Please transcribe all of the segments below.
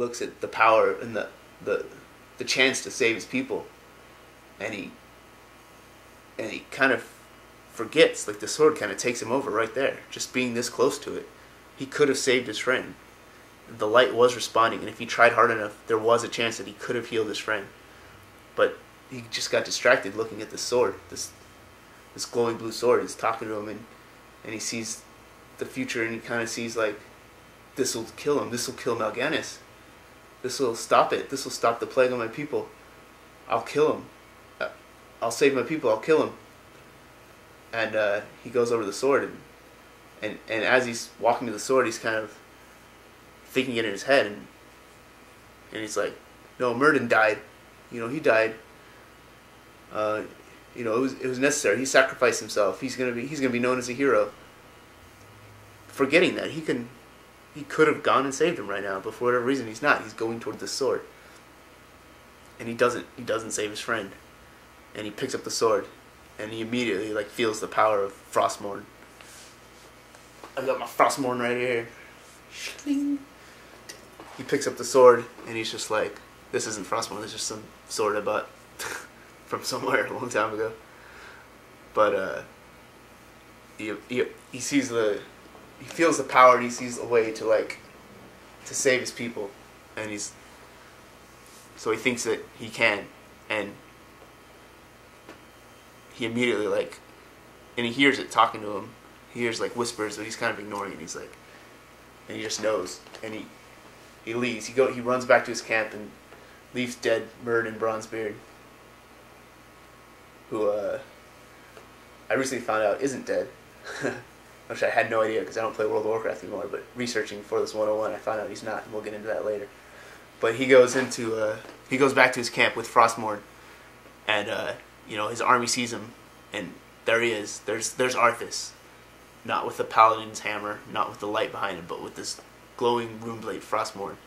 looks at the power and the chance to save his people, and he kind of forgets, like the sword kind of takes him over right there, just being this close to it. He could have saved his friend. The light was responding, and if he tried hard enough, there was a chance that he could have healed his friend. But he just got distracted looking at the sword, this glowing blue sword. He's talking to him, and he sees the future, and he kind of sees like, this will kill him. This will kill Mal'Ganis. This will stop it. This will stop the plague on my people. I'll kill him. I'll save my people. I'll kill him. And he goes over the sword, and as he's walking to the sword, he's kind of thinking it in his head, and he's like, no, Myrddin died. He died. It was necessary. He sacrificed himself. He's gonna be known as a hero. Forgetting that he could have gone and saved him right now, but for whatever reason he's not. He's going toward the sword, and he doesn't save his friend, and he picks up the sword, and he immediately like feels the power of frostmourne. I've got my frostmourne right here. He picks up the sword, and he's just like, this isn't frostmourne. This is just some sword I bought from somewhere a long time ago. But he sees he feels the power, and he sees a way to save his people, and so he thinks that he can, and he immediately and he hears it talking to him. He hears whispers, but he's kind of ignoring it. And he just knows, and he leaves. He runs back to his camp and leaves dead Myrddin Bronzebeard, who I recently found out isn't dead. Which I had no idea because I don't play World of Warcraft anymore, but researching for this 101 I found out he's not, and we'll get into that later. But he goes back to his camp with frostmourne, and his army sees him, and there he is. There's Arthas, not with the paladin's hammer, not with the light behind him, but with this glowing runeblade frostmourne.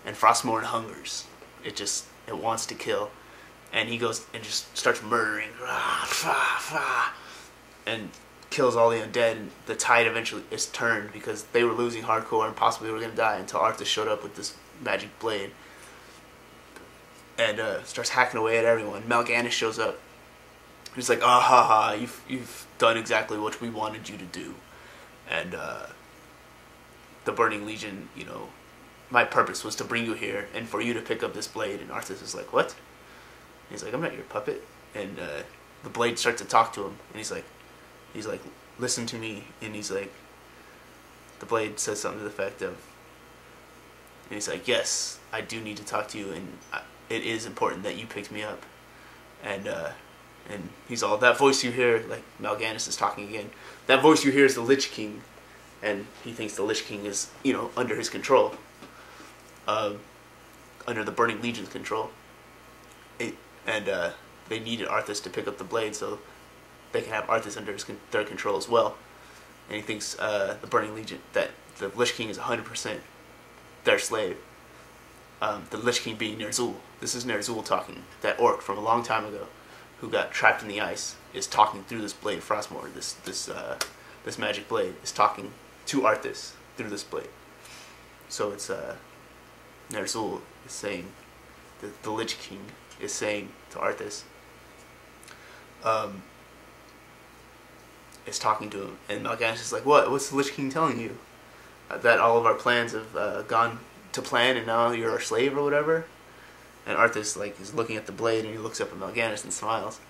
And frostmourne hungers. It wants to kill, and he goes and just starts murdering, and kills all the undead, and the tide eventually is turned because they were losing hardcore and possibly were going to die until Arthas showed up with this magic blade and starts hacking away at everyone. Mal'Ganis shows up. He's like, ah ha ha, you've done exactly what we wanted you to do. And the Burning Legion, my purpose was to bring you here and for you to pick up this blade. And Arthas is like, what? And he's like, I'm not your puppet. And the blade starts to talk to him, and he's like, listen to me. And he's like, the blade says something to the effect of, and he's like, yes, I do need to talk to you, and it is important that you picked me up. And he's all, that voice you hear, Mal'Ganis is talking again, that voice you hear is the Lich King, and he thinks the Lich King is, under his control, under the Burning Legion's control, and they needed Arthas to pick up the blade, so they can have Arthas under their control as well. And he thinks the Burning Legion, that the Lich King is 100% their slave. The Lich King being Ner'zhul. This is Ner'zhul talking. That orc from a long time ago, who got trapped in the ice, is talking through this blade, frostmourne. This magic blade is talking to Arthas through this blade. So it's Ner'zhul is saying, the Lich King is saying to Arthas, is talking to him, and Mal'Ganis is like, what? What's the Lich King telling you? That all of our plans have gone to plan, and now you're our slave or whatever? And Arthas is looking at the blade, and he looks up at Mal'Ganis and smiles,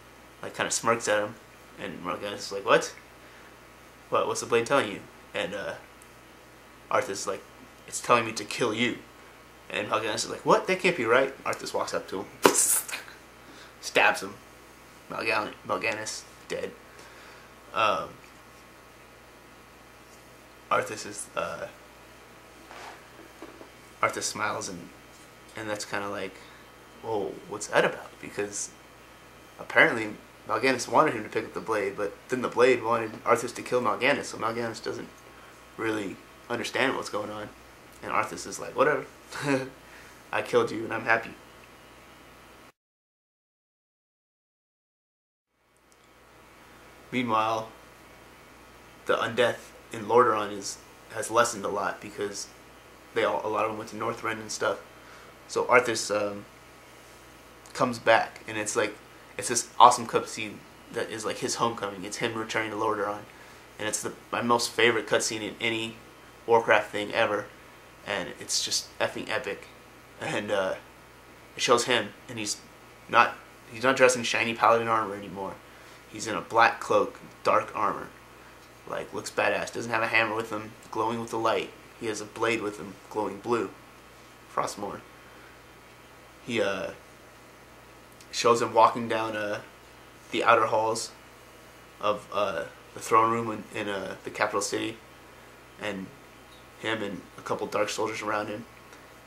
kind of smirks at him, and Mal'Ganis is like, what? What's the blade telling you? And Arthas is like, it's telling me to kill you. And Mal'Ganis is like, what? That can't be right. Arthas walks up to him, stabs him. Mal'Ganis dead. Arthas smiles, and that's kind of like, whoa, what's that about? Because apparently Mal'Ganis wanted him to pick up the blade, but then the blade wanted Arthas to kill Mal'Ganis, so Mal'Ganis doesn't really understand what's going on. And Arthas is like, whatever, I killed you and I'm happy. Meanwhile, the undeath in Lordaeron has lessened a lot because a lot of them went to Northrend and stuff. So Arthas comes back, and it's this awesome cutscene that is like his homecoming. It's him returning to Lordaeron, and it's my most favorite cutscene in any Warcraft thing ever, and it's just effing epic. And it shows him, and he's not dressed in shiny paladin armor anymore. He's in a black cloak, dark armor, like looks badass. Doesn't have a hammer with him, glowing with the light. He has a blade with him, glowing blue, frostmourne. He shows him walking down the outer halls of the throne room in the capital city, and him and a couple dark soldiers around him,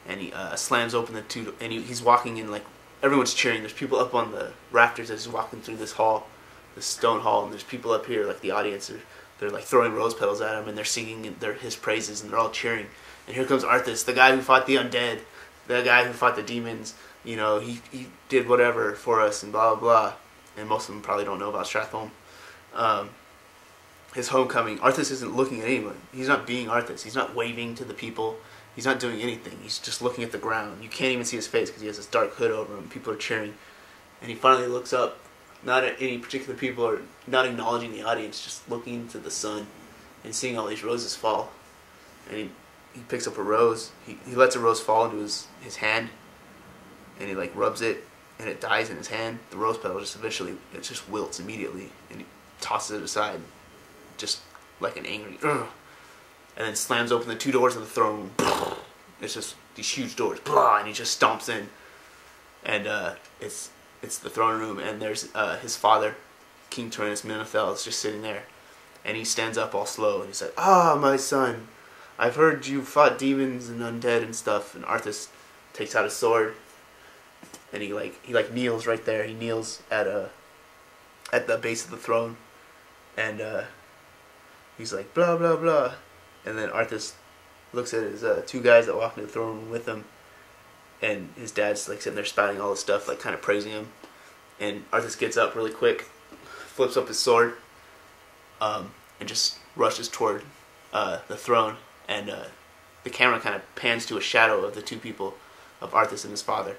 and he slams open the two, and he's walking in, like, everyone's cheering. There's people up on the rafters as he's walking through this hall, this stone hall, and there's people up here, like the audience, they're like throwing rose petals at him, and they're singing his praises, and they're all cheering. And here comes Arthas, the guy who fought the undead, the guy who fought the demons. You know, he did whatever for us, and blah blah blah. And most of them probably don't know about Stratholme. His homecoming. Arthas isn't looking at anyone. He's not being Arthas. He's not waving to the people. He's not doing anything. He's just looking at the ground. You can't even see his face because he has this dark hood over him. People are cheering, and he finally looks up, not at any particular people or not acknowledging the audience, just looking into the sun and seeing all these roses fall. And he picks up a rose. He lets a rose fall into his hand, and he like rubs it, and it dies in his hand. The rose petal it just wilts immediately, and he tosses it aside, just like an angry ugh, and then slams open the two doors of the throne room. It's just these huge doors, blah, and he just stomps in, and it's the throne room, and there's his father, King Tyrannus Menethil, is just sitting there, and he stands up all slow, and he's like, "Ah, my son, I've heard you fought demons and undead and stuff." And Arthas takes out his sword, and he kneels right there. He kneels at the base of the throne, and he's like, blah blah blah. And then Arthas looks at his two guys that walk into the throne room with him, and his dad's like sitting there spouting all this stuff, like kind of praising him. And Arthas gets up really quick, flips up his sword, and just rushes toward the throne. And the camera kind of pans to a shadow of the two people, of Arthas and his father.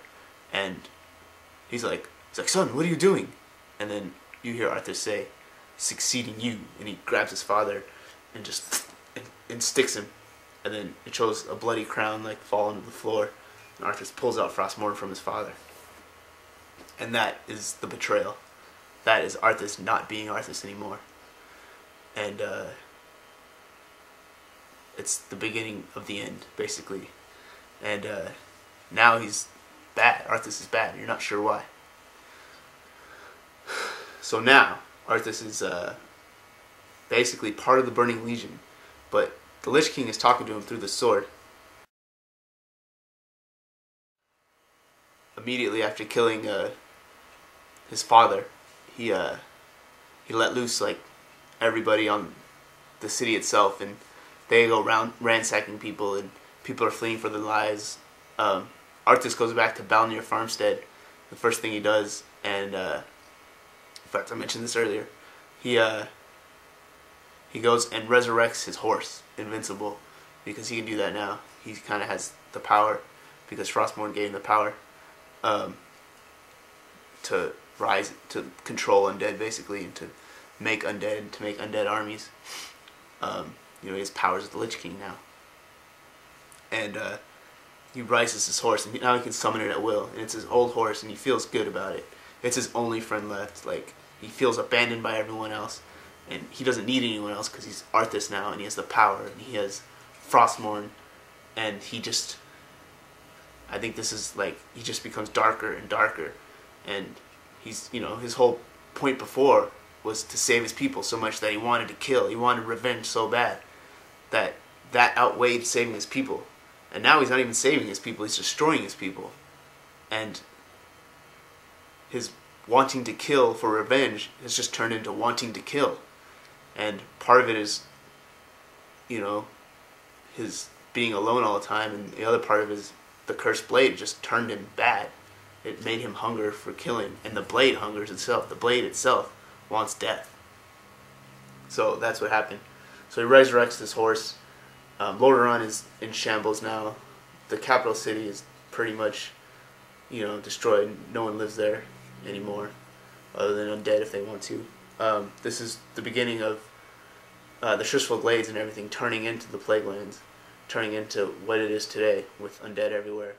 And he's like, "Son, what are you doing?" And then you hear Arthas say, "Succeeding you." And he grabs his father and just and sticks him. And then it shows a bloody crown like fall into the floor. And Arthas pulls out frostmourne from his father. And that is the betrayal. That is Arthas not being Arthas anymore. And it's the beginning of the end, basically. And now he's bad. Arthas is bad. You're not sure why. So now Arthas is basically part of the Burning Legion, but the Lich King is talking to him through the sword. Immediately after killing his father, he let loose like everybody on the city itself, and they go around ransacking people, and people are fleeing for their lives. Arthas goes back to Balnir Farmstead, the first thing he does, and in fact I mentioned this earlier, he goes and resurrects his horse, Invincible, because he can do that now. He kind of has the power, because Frostmourne gave him the power to rise, to control undead basically, and to make undead armies. He has powers of the Lich King now. And he rises his horse, and now he can summon it at will. And it's his old horse, and he feels good about it. It's his only friend left. Like, he feels abandoned by everyone else, and he doesn't need anyone else because he's Arthas now, and he has the power, and he has Frostmourne, and I think this is like, he just becomes darker and darker, and he's, his whole point before was to save his people so much that he wanted to kill. He wanted revenge so bad that outweighed saving his people. And now he's not even saving his people, he's destroying his people. And his wanting to kill for revenge has just turned into wanting to kill. And part of it is, his being alone all the time, and the other part of it is the cursed blade just turned him bad. It made him hunger for killing, and the blade hungers itself. The blade itself wants death. So that's what happened. So he resurrects this horse. Lordaeron is in shambles now. The capital city is pretty much destroyed. No one lives there anymore, other than undead if they want to. This is the beginning of the Shrissful Glades and everything turning into the Plaguelands, turning into what it is today with undead everywhere.